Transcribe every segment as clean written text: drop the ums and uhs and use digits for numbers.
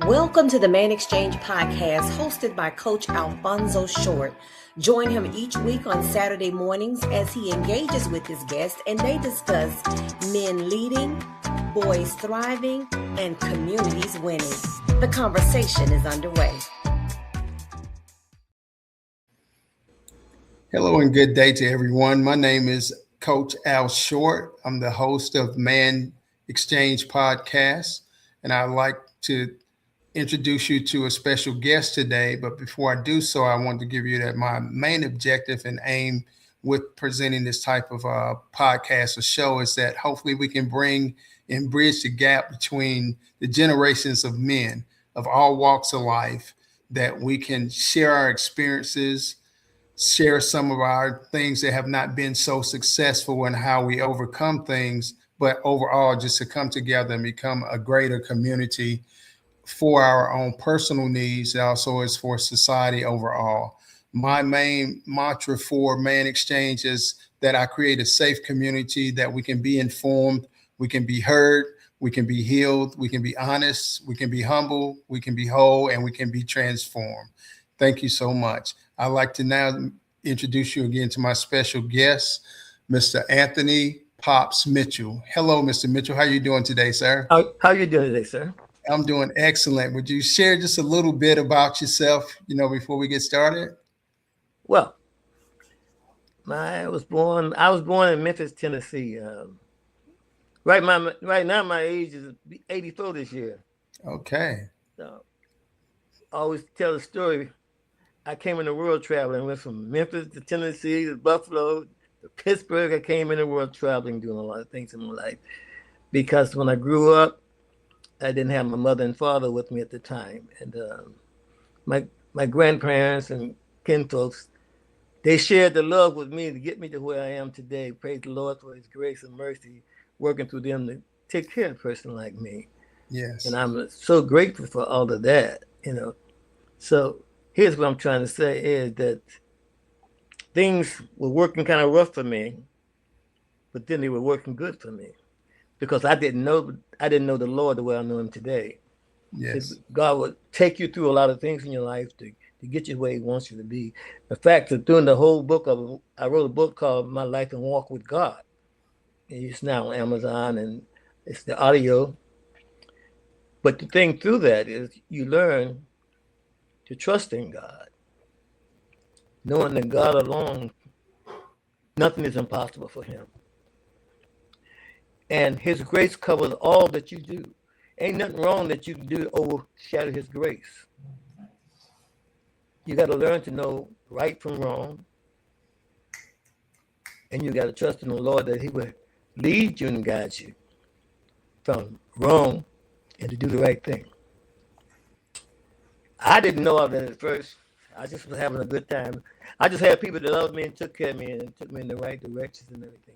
Welcome to the ManXchange podcast hosted by Coach Alfonso Short. Join him each week on Saturday mornings as he engages with his guests and they discuss men leading, boys thriving, and communities winning. The conversation is underway. Hello and good day to everyone. My name is Coach Al Short. I'm the host of ManXchange podcast, and I'd like to introduce you to a special guest today. But before I do so, I want to give you that my main objective and aim with presenting this type of podcast or show is that hopefully we can bring and bridge the gap between the generations of men of all walks of life, that we can share our experiences, share some of our things that have not been so successful and how we overcome things, but overall just to come together and become a greater community for our own personal needs, also as for society overall. My main mantra for ManXchange is that I create a safe community that we can be informed, we can be heard, we can be healed, we can be honest, we can be humble, we can be whole, and we can be transformed. Thank you so much. I'd like to now introduce you again to my special guest, Mr. Anthony Pops Mitchell. Hello, Mr. Mitchell. How are you doing today, sir? How are you doing today, sir? I'm doing excellent. Would you share just a little bit about yourself, before we get started? Well, I was born in Memphis, Tennessee. Right now, my age is 84 this year. Okay. So, I always tell the story. I came in the world traveling. Went from Memphis to Tennessee to Buffalo to Pittsburgh. I came in the world traveling, doing a lot of things in my life. Because when I grew up, I didn't have my mother and father with me at the time. And my grandparents and kinfolks, they shared the love with me to get me to where I am today. Praise the Lord for his grace and mercy, working through them to take care of a person like me. Yes. And I'm so grateful for all of that, So here's what I'm trying to say is that things were working kind of rough for me, but then they were working good for me. Because I didn't know the Lord the way I know him today. Yes. God will take you through a lot of things in your life to get you where he wants you to be. In fact, during the whole book I wrote a book called My Life and Walk with God. It's now on Amazon and it's the audio. But the thing through that is you learn to trust in God, knowing that God alone, nothing is impossible for him. And his grace covers all that you do. Ain't nothing wrong that you can do to overshadow his grace. You got to learn to know right from wrong. And you got to trust in the Lord that he will lead you and guide you from wrong and to do the right thing. I didn't know all that at first. I just was having a good time. I just had people that loved me and took care of me and took me in the right directions and everything.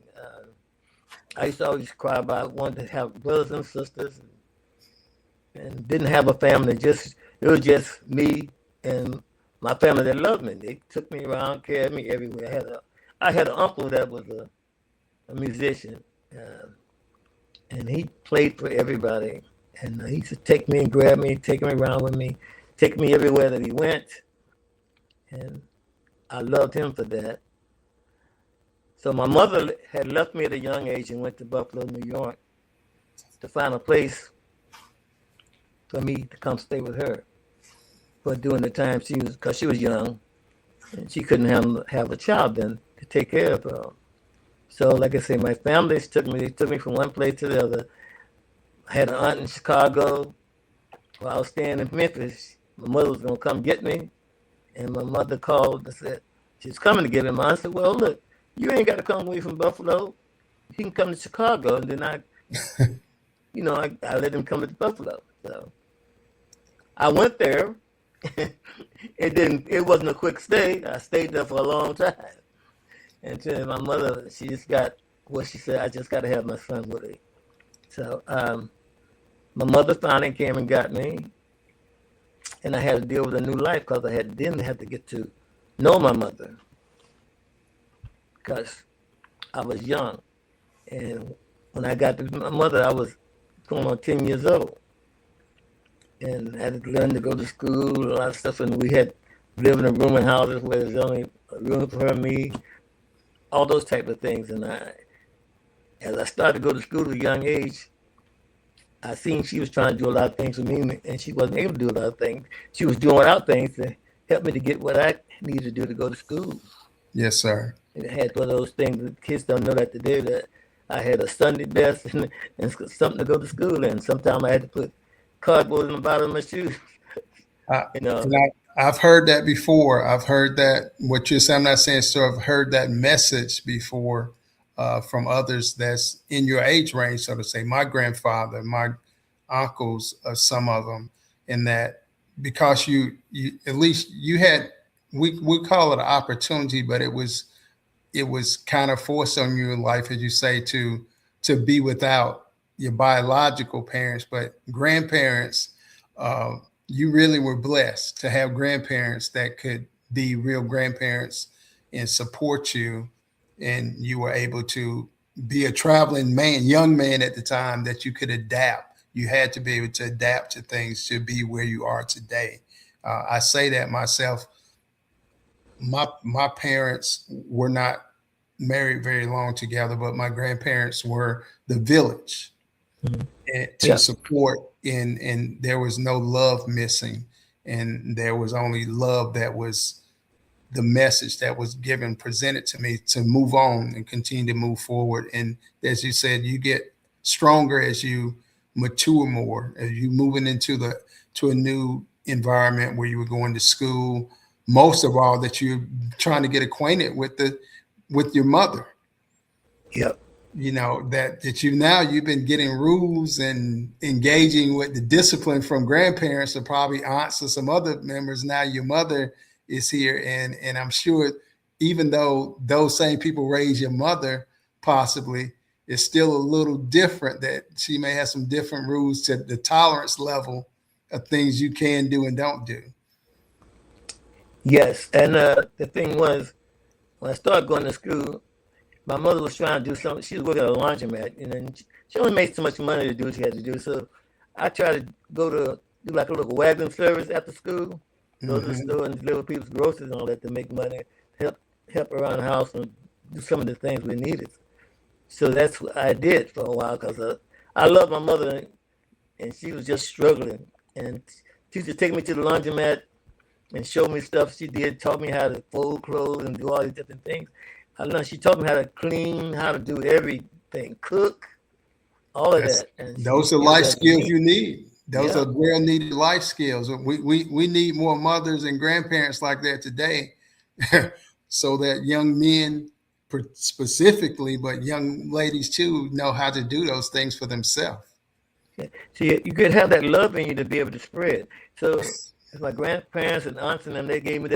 I used to always cry about wanting to have brothers and sisters and didn't have a family. It was just me and my family that loved me. They took me around, carried me everywhere. I had an uncle that was a musician, and he played for everybody. And he used to take me and grab me, take me around with me, take me everywhere that he went. And I loved him for that. So my mother had left me at a young age and went to Buffalo, New York to find a place for me to come stay with her. But during the time because she was young and she couldn't have a child then to take care of her. So like I say, my family took me from one place to the other. I had an aunt in Chicago. While I was staying in Memphis, my mother was going to come get me. And my mother called and said, she's coming to get him. I said, well, look, you ain't got to come away from Buffalo. You can come to Chicago. And then I let him come to Buffalo. So I went there. It wasn't a quick stay. I stayed there for a long time. And then my mother, she said, I just got to have my son with me. So my mother finally came and got me. And I had to deal with a new life because I didn't have to get to know my mother. Because I was young. And when I got to my mother, I was going on 10 years old. and had to learn to go to school, a lot of stuff. And we had lived in a rooming houses where there's only a room for her and me, all those type of things. And as I started to go to school at a young age, I seen she was trying to do a lot of things for me, and she wasn't able to do a lot of things. She was doing without things to help me to get what I needed to do to go to school. Yes, sir. And it had one of those things that kids don't know that today, that I had a Sunday best and something to go to school in. Sometimes I had to put cardboard in the bottom of my shoes. You know. And I've heard that before. I've heard that what you're saying. I'm not saying so. I've heard that message before from others that's in your age range, so to say. My grandfather, my uncles, some of them, in that because you at least you had we call it an opportunity, but it was kind of forced on you in life, as you say, to be without your biological parents, but grandparents. You really were blessed to have grandparents that could be real grandparents and support you, and you were able to be a traveling man, young man at the time, that you could adapt. You had to be able to adapt to things to be where you are today. I say that myself. My parents were not married very long together, but my grandparents were the village and to support, and there was no love missing, and there was only love that was the message that was given, presented to me to move on and continue to move forward. And as you said, you get stronger as you mature more, as you moving into a new environment where you were going to school. Most of all, that you're trying to get acquainted with your mother. Yep. You know, that you've been getting rules and engaging with the discipline from grandparents or probably aunts or some other members. Now your mother is here, and I'm sure even though those same people raise your mother, possibly it's still a little different, that she may have some different rules to the tolerance level of things you can do and don't do. Yes, and the thing was, when I started going to school, my mother was trying to do something. She was working at a laundromat, and she only made so much money to do what she had to do. So I tried to go to do like a little wagon service after school, go to the store and deliver people's groceries and all that to make money, help around the house and do some of the things we needed. So that's what I did for a while, because I love my mother, and she was just struggling. And she used to take me to the laundromat and show me stuff she did, taught me how to fold clothes and do all these different things. I learned, she taught me how to clean, how to do everything, cook, all of that. And those are life skills you need. Those are real needed life skills. We need more mothers and grandparents like that today, so that young men specifically, but young ladies too, know how to do those things for themselves. So you could have that love in you to be able to spread. So my grandparents and aunts and them, they gave me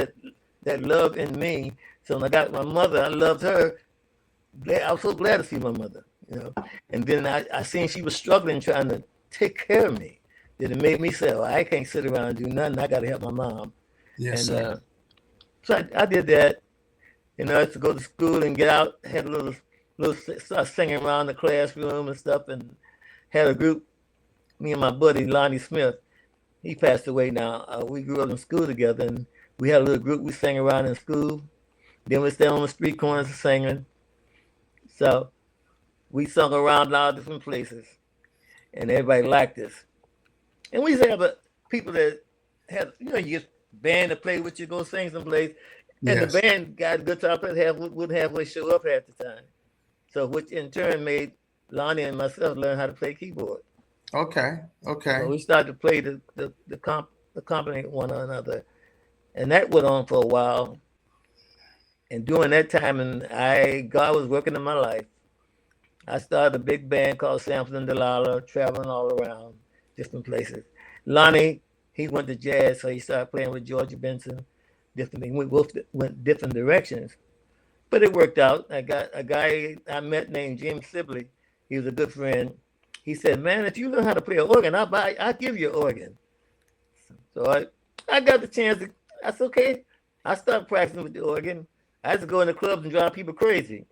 that love in me. So when I got my mother, I loved her. I was so glad to see my mother, you know. And then I seen she was struggling trying to take care of me. That it made me say, well, I can't sit around and do nothing. I got to help my mom. Yes. And so I did that. You know, I used to go to school and get out, had a little start singing around the classroom and stuff, and had a group. Me and my buddy Lonnie Smith, he passed away now. We grew up in school together, and we had a little group. We sang around in school. Then we stayed on the street corners singing. So we sung around a lot of different places, and everybody liked us. And we used to have people that had, you know, you get band to play with you, go sing someplace. And the band got a guitar player wouldn't halfway show up half the time. So which in turn made Lonnie and myself learn how to play keyboard. Okay. So we started to play the company one another. And that went on for a while. And during that time, God was working in my life. I started a big band called Samson and Delilah, traveling all around different places. Lonnie, he went to jazz, so he started playing with Georgia Benson. Different things. We both went different directions. But it worked out. I got a guy I met named Jim Sibley. He was a good friend. He said, man, if you learn how to play an organ, I'll give you an organ. So I got the chance. I said, okay. I started practicing with the organ. I had to go in the clubs and drive people crazy.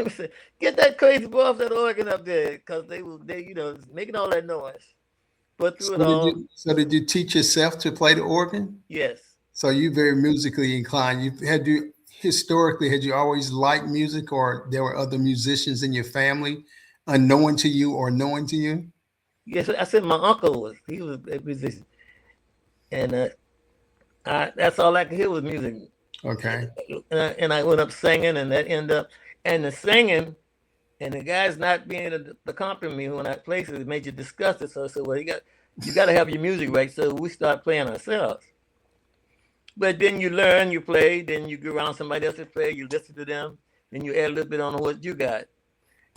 Said, get that crazy boy off that organ up there, because they you know, making all that noise. But through it all, So did you teach yourself to play the organ? yes. So you very musically inclined. Historically had you always liked music, or there were other musicians in your family, unknown to you or knowing to you? Yes, I said my uncle he was a musician. And that's all I could hear was music. Okay. And I went up singing, and that ended up, and the singing, and the guys not being able to accompany me when I played it made you disgusted. So I said, well, you got to have your music right. So we start playing ourselves. But then you learn, you play, then you go around somebody else to play, you listen to them, then you add a little bit on what you got.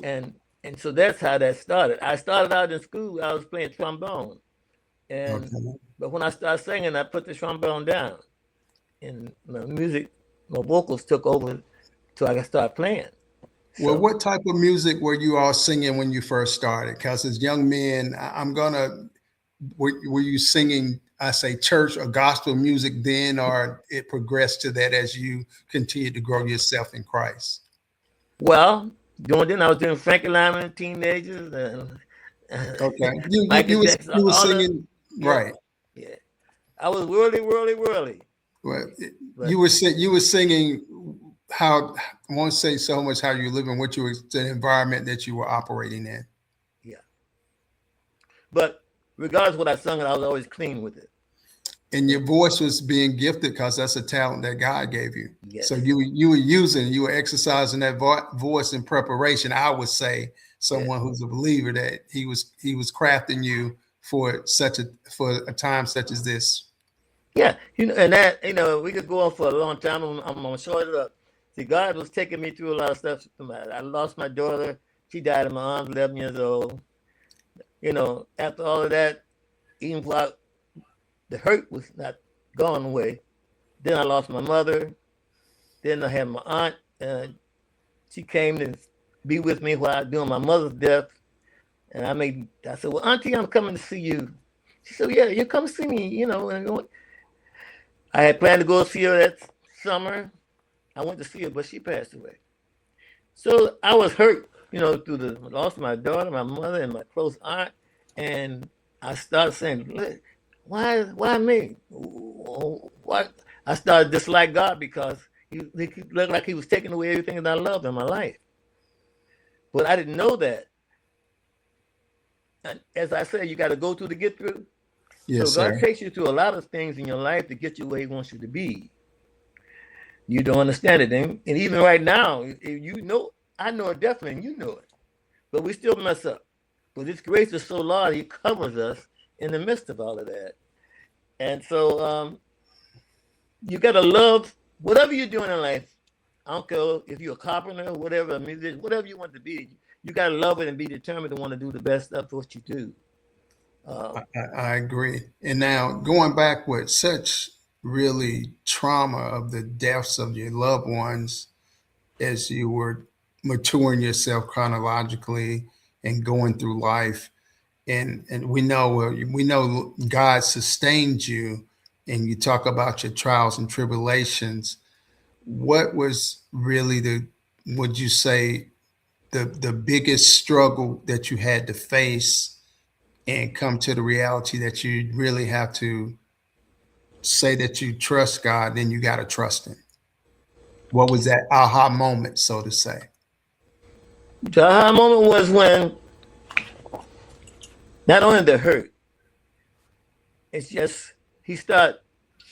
And so that's how that started. I started out in school, I was playing trombone. But when I started singing, I put the trombone down. And my vocals took over till I could start playing. Well, what type of music were you all singing when you first started? Because as young men, were you singing, I say, church or gospel music then, or it progressed to that as you continued to grow yourself in Christ? Well, during then I was doing Frankie Lyman, Teenagers, and okay, Michael Jackson. You were singing, right? Yeah, I was whirly. Well, you were singing how, I won't say so much how you're living, what you were, the environment that you were operating in. Yeah. But regardless of what I sung, I was always clean with it. And your voice was being gifted because that's a talent that God gave you. Yes. So you were exercising that voice in preparation. I would say someone who's a believer that he was crafting you for a time such as this. Yeah, and that, we could go on for a long time. I'm gonna short it up. See, God was taking me through a lot of stuff. I lost my daughter. She died in my arms, 11 years old. After all of that, even while the hurt was not gone away, then I lost my mother. Then I had my aunt. She came to be with me while I was doing my mother's death. And I said, well, Auntie, I'm coming to see you. She said, yeah, you come see me, I had planned to go see her that summer. I went to see her, but she passed away. So I was hurt, through the loss of my daughter, my mother, and my close aunt. And I started saying, why me? Why? I started to dislike God because he looked like he was taking away everything that I loved in my life. But I didn't know that. And as I said, you got to go through to get through. Yes, so God sir. takes you through a lot of things in your life to get you where he wants you to be. You don't understand it. And even right now, I know it definitely, and you know it. But we still mess up. But his grace is so large, he covers us in the midst of all of that. And so you got to love whatever you're doing in life. I don't care if you're a carpenter, whatever, a musician, whatever you want to be. You got to love it and be determined to want to do the best of what you do. I agree. And now going back with such really trauma of the deaths of your loved ones as you were maturing yourself chronologically and going through life, and we know God sustained you, and you talk about your trials and tribulations. What was really would you say the biggest struggle that you had to face and come to the reality that you really have to say that you trust God, then you got to trust him? What was that aha moment, so to say? The aha moment was when not only the hurt, it's just he started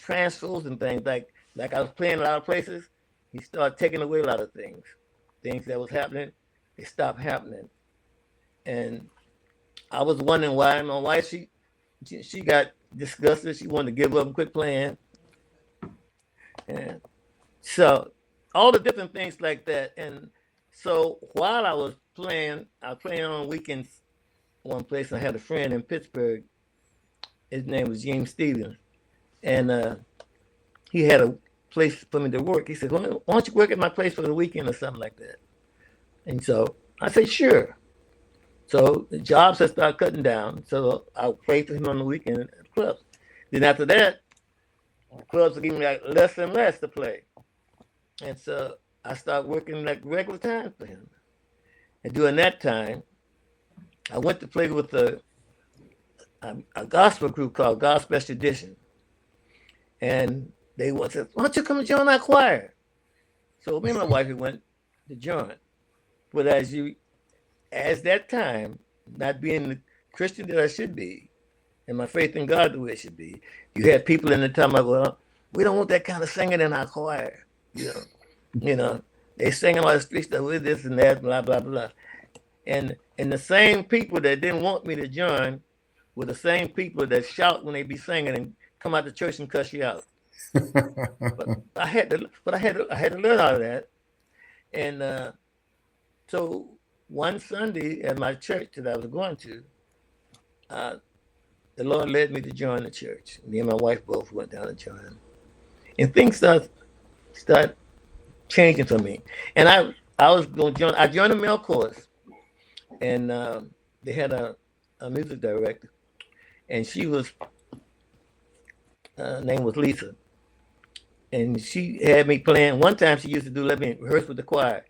transposing things. Like I was playing a lot of places, he started taking away a lot of things. Things that was happening, they stopped happening. And I was wondering why my wife, she got disgusted. She wanted to give up and quit playing. And so all the different things like that. And so while I was playing on weekends one place. I had a friend in Pittsburgh. His name was James Stevens. And he had a place for me to work. He said, why don't you work at my place for the weekend or something like that? And so I said, sure. So the jobs had started cutting down. So I played for him on the weekend at the clubs. Then after that, the clubs were giving me like less and less to play. And so I started working like regular time for him. And during that time, I went to play with a gospel group called God Special Edition. And they said, why don't you come and join our choir? So me and my wife went to join. But as that time, not being the Christian that I should be, and my faith in God the way it should be, you had people in the time like, well, we don't want that kind of singing in our choir. You know, they singing all the street stuff with this and that, blah, blah, blah. And the same people that didn't want me to join were the same people that shout when they be singing and come out to church and cuss you out. But I had to learn out of that. And so one Sunday at my church that I was going to, the Lord led me to join the church. Me and my wife both went down to join, and things start changing for me. And I was going to join. I joined the male chorus, and they had a music director, and she was name was Lisa, and she had me playing. One time she used to let me rehearse with the choir,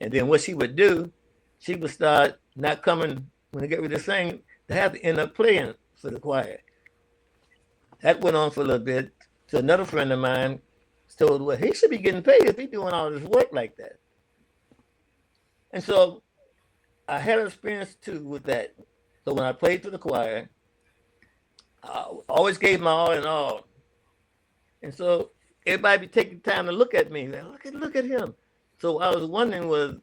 and then what she would do, she would start not coming when they get ready to sing. They have to end up playing for the choir. That went on for a little bit. So another friend of mine told, well, he should be getting paid if he's doing all this work like that. And so I had an experience too with that. So when I played for the choir, I always gave my all and all. And so everybody be taking time to look at me. Like, look at him. So I was wondering, was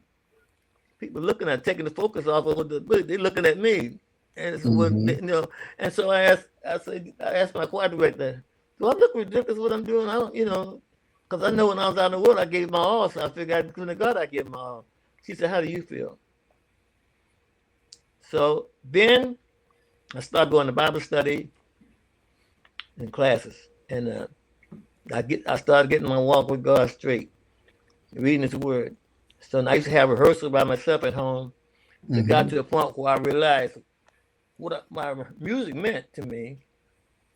people taking the focus off of the book? They're looking at me. And so, and so I asked my choir director, do I look ridiculous what I'm doing? I don't, because I know when I was out in the world, I gave my all. So I figured, to God, I give my all. She said, how do you feel? So then I started going to Bible study and classes. And I started getting my walk with God straight, reading His Word. So I used to have rehearsal by myself at home. It got to the point where I realized what my music meant to me.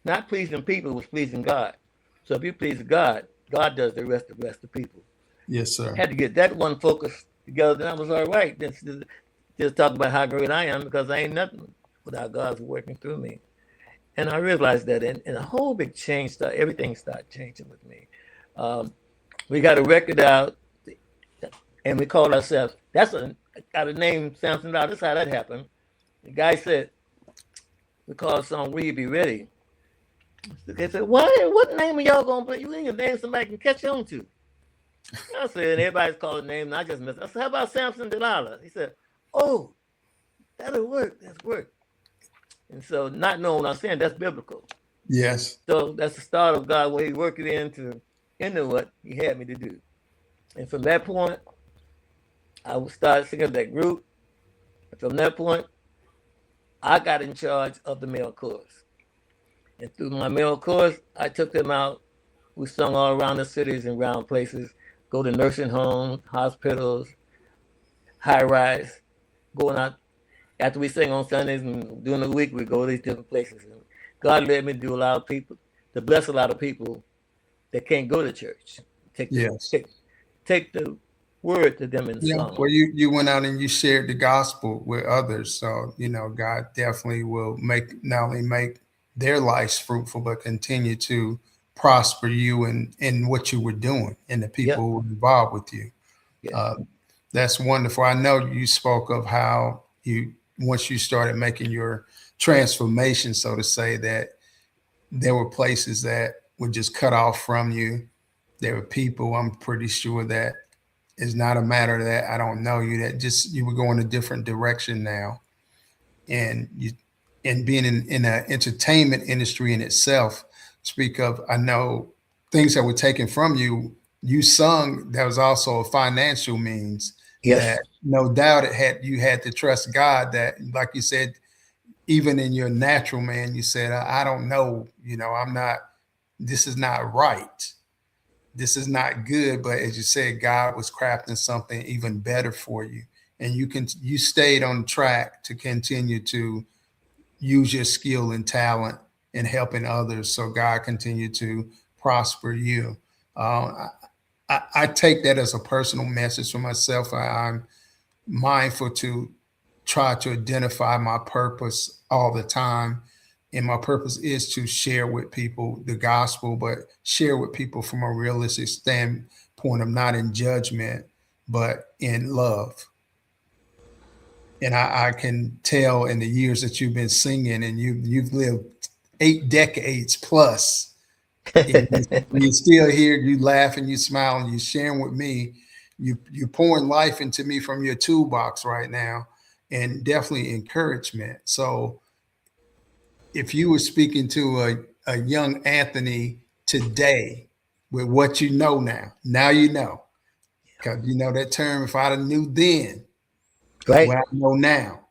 Not pleasing people was pleasing God. So if you please God, God does the rest of the people. Yes, sir. I had to get that one focus together, then I was all right. Just talk about how great I am, because I ain't nothing without God's working through me. And I realized that, and a whole big change everything started changing with me. We got a record out, and we called ourselves, got a name, Samson Dow. That's how that happened. The guy said, we called the song Will You Be Ready? They said, what name are y'all going to put? You need a name somebody can catch on to. I said, everybody's called a name, and I just missed it. I said, how about Samson Delilah? He said, oh, that'll work. That's work. And so not knowing what I'm saying, that's biblical. Yes. So that's the start of God, where He worked it into what He had me to do. And from that point, I started singing that group. And from that point, I got in charge of the male chorus. And through my male chorus, I took them out. We sung all around the cities and around places, go to nursing homes, hospitals, high-rise, going out. After we sing on Sundays and during the week, we go to these different places. And God led me to do to bless a lot of people that can't go to church. Take the word to them in song. Well, you went out and you shared the gospel with others. So, God definitely will not only make their lives fruitful, but continue to prosper you in what you were doing and the people who were involved with you. That's wonderful. I know you spoke of how once you started making your transformation, so to say, that there were places that were just cut off from you. There were people, I'm pretty sure, that it's not a matter that I don't know you, that just you were going a different direction now. And being in the entertainment industry in itself, speak of, I know things that were taken from you, you sung, that was also a financial means. Yes. That no doubt you had to trust God, that, like you said, even in your natural man, you said, I don't know, this is not right. This is not good. But as you said, God was crafting something even better for you. And you stayed on track to continue to use your skill and talent in helping others. So God continued to prosper you. I take that as a personal message for myself. I'm mindful to try to identify my purpose all the time And my purpose is to share with people the gospel, but share with people from a realistic standpoint of not in judgment, but in love. And I can tell in the years that you've been singing, and you've lived 8 decades plus, and you're still here, you laugh and you smile and you're sharing with me. You're pouring life into me from your toolbox right now, and definitely encouragement. So if you were speaking to a young Anthony today with what you know now you know. Because you know that term, if I'd have knew then what Right. I know now,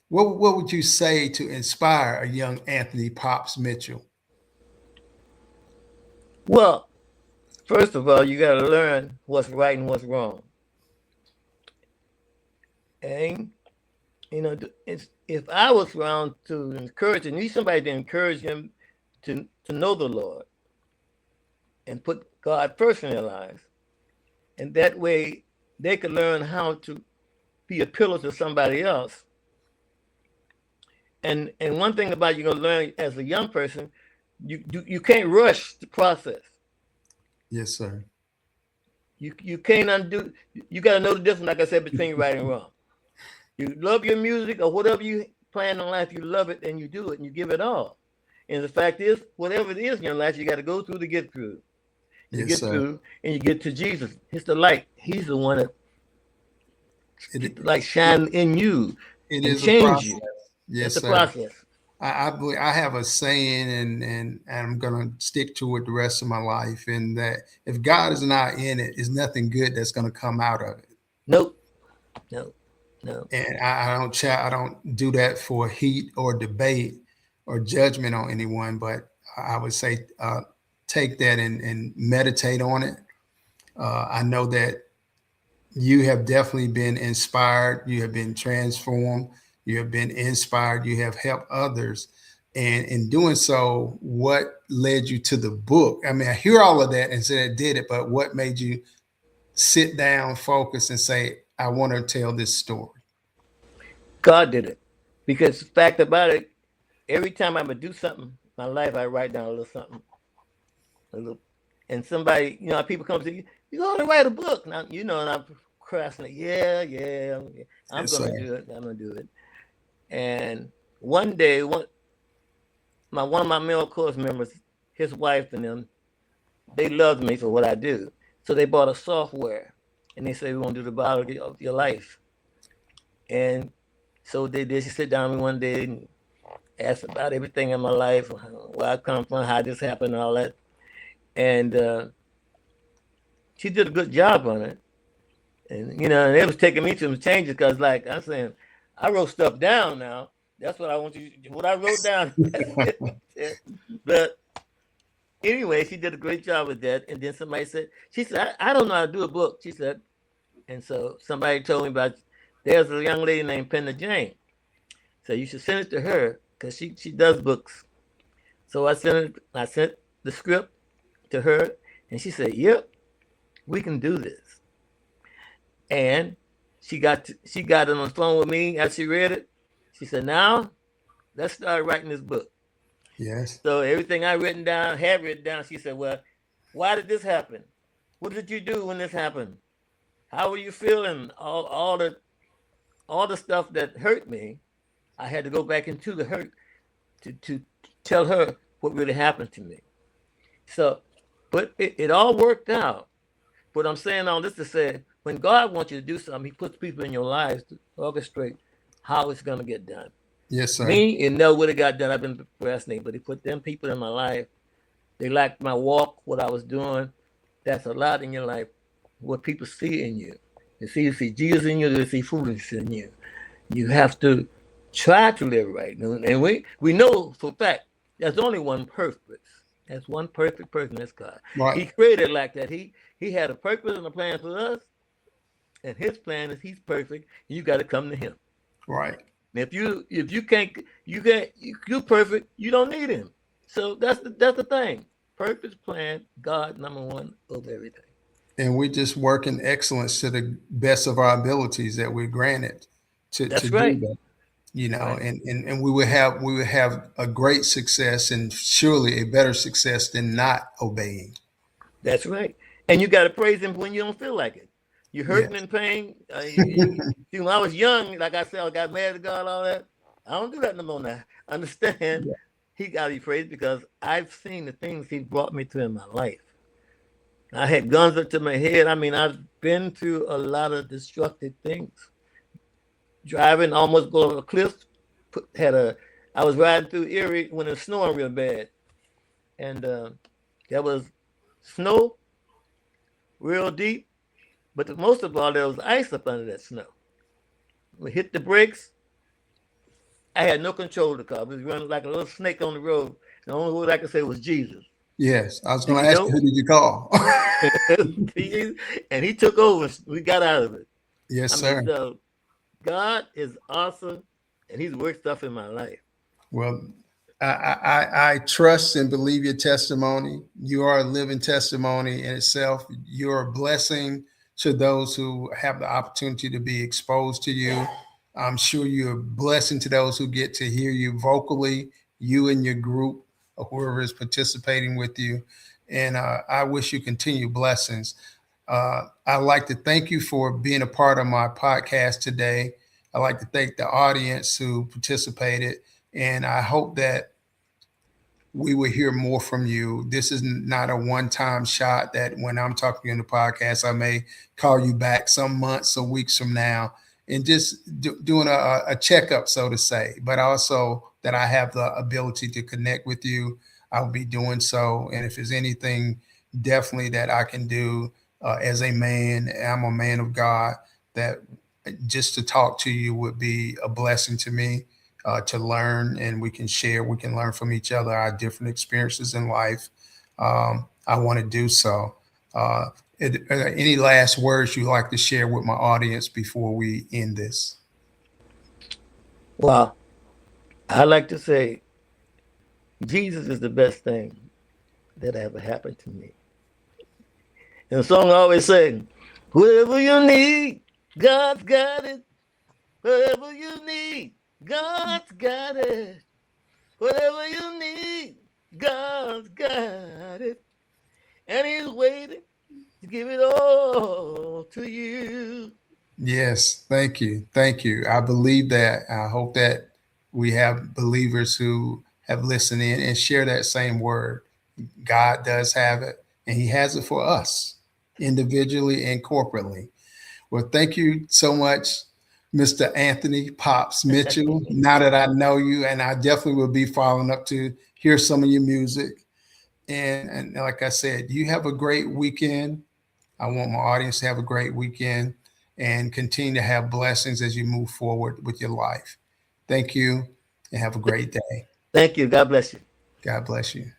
what would you say to inspire a young Anthony Pops Mitchell? Well, first of all, you got to learn what's right and what's wrong. And if I was around to encourage, and need somebody to encourage him to know the Lord and put God first in their lives, and that way they could learn how to be a pillar to somebody else. And one thing about you're gonna learn as a young person, you can't rush the process. Yes, sir. You can't undo. You got to know the difference, like I said, between right and wrong. You love your music or whatever you plan in life, you love it and you do it and you give it all. And the fact is, whatever it is in your life, you got to go through to get through. You Yes, get sir. through and you get to Jesus. He's the light. He's the one that It, keep the light shining in you it and is a change process. you. Yes, It's a sir. process. I have a saying, and I'm gonna stick to it the rest of my life. And that if God is not in it, there's nothing good that's gonna come out of it. Nope. No. No. And I don't do that for heat or debate or judgment on anyone. But I would say take that and meditate on it. I know that you have definitely been inspired. You have been transformed. You have been inspired. You have helped others. And in doing so, what led you to the book? I mean, I hear all of that and said I did it, but what made you sit down, focus, and say, I want to tell this story? God did it. Because the fact about it, every time I'm gonna do something in my life, I write down a little something, a little, and somebody, people come to you gonna write a book now, and I'm procrastinating. Yeah, I'm Yes, gonna sir. do it. I'm gonna do it. And one day, one of my male course members, his wife and them, they loved me for what I do, so they bought a software, and they said we want to do the biology of your life, and so they did. She sit down with me one day and asked about everything in my life, where I come from, how this happened, and all that. And she did a good job on it. And it was taking me to some changes because, like I'm saying, I wrote stuff down now. That's what I want you. What I wrote down. That's it. But anyway, she did a great job with that. And then somebody said, she said, I don't know how to do a book. She said, and so somebody told me about. There's a young lady named Penna Jane. So you should send it to her because she does books. So I sent it. I sent the script to her, and she said, "Yep, we can do this." And she got it on the phone with me after she read it. She said, "Now let's start writing this book." Yes. So everything I had written down. She said, "Well, why did this happen? What did you do when this happened? How were you feeling? All the stuff that hurt me. I had to go back into the hurt to tell her what really happened to me." So, but it all worked out. But I'm saying all this to say, when God wants you to do something, He puts people in your lives to orchestrate how it's going to get done. Yes, sir. Me, it never would have got done. I've been procrastinating, but He put them people in my life. They liked my walk, what I was doing. That's a lot in your life, what people see in you. They see Jesus in you, they see foolishness in you. You have to try to live right. And we know for a fact there's only one purpose. That's one perfect person. That's God. Right. He created like that. He had a purpose and a plan for us, and His plan is He's perfect. And you got to come to Him. Right. And if you can't you're perfect. You don't need Him. So that's the thing. Purpose, plan, God number one over everything. And we just work in excellence to the best of our abilities that we're granted to That's do right. that. you know, Right. and we would have a great success and surely a better success than not obeying. That's right. And you got to praise him when you don't feel like it. You're hurting Yes. in pain. See, when I was young, like I said, I got mad at God, all that. I don't do that no more now. Understand? Yeah. He got to be praised because I've seen the things he brought me to in my life. I had guns up to my head. I mean, I've been through a lot of destructive things. Driving, almost go over a cliff. I was riding through Erie when it was snowing real bad, and there was snow real deep. But most of all, there was ice up under that snow. We hit the brakes. I had no control of the car. It was running like a little snake on the road. The only word I could say was Jesus. Yes. I was And going you to ask you, know, who did you call? and he took over. We got out of it. Yes, I mean, sir. so God is awesome, and He's worked stuff in my life. Well, I trust and believe your testimony. You are a living testimony in itself. You're a blessing to those who have the opportunity to be exposed to you. I'm sure you're a blessing to those who get to hear you vocally, you and your group, or whoever is participating with you. And I wish you continued blessings. I'd like to thank you for being a part of my podcast today. I'd like to thank the audience who participated. And I hope that we will hear more from you. This is not a one-time shot that when I'm talking in the podcast, I may call you back some months or weeks from now and just doing a checkup, so to say, but also that I have the ability to connect with you. I'll be doing so. And if there's anything definitely that I can do as a man, I'm a man of God, that just to talk to you would be a blessing to me, to learn, and we can share, we can learn from each other our different experiences in life. I want to do so. Uh, any last words you'd like to share with my audience before we end this? Well, I like to say Jesus is the best thing that ever happened to me. And the song I always say, whatever you need, God's got it. Whatever you need, God's got it. Whatever you need, God's got it. And He's waiting to give it all to you. Yes, thank you. Thank you. I believe that. I hope that we have believers who have listened in and share that same word. God does have it, and He has it for us individually and corporately. Well, thank you so much, Mr. Anthony Pops Mitchell. Now that I know you, and I definitely will be following up to hear some of your music. And like I said, you have a great weekend. I want my audience to have a great weekend and continue to have blessings as you move forward with your life. Thank you and have a great day. Thank you. God bless you. God bless you.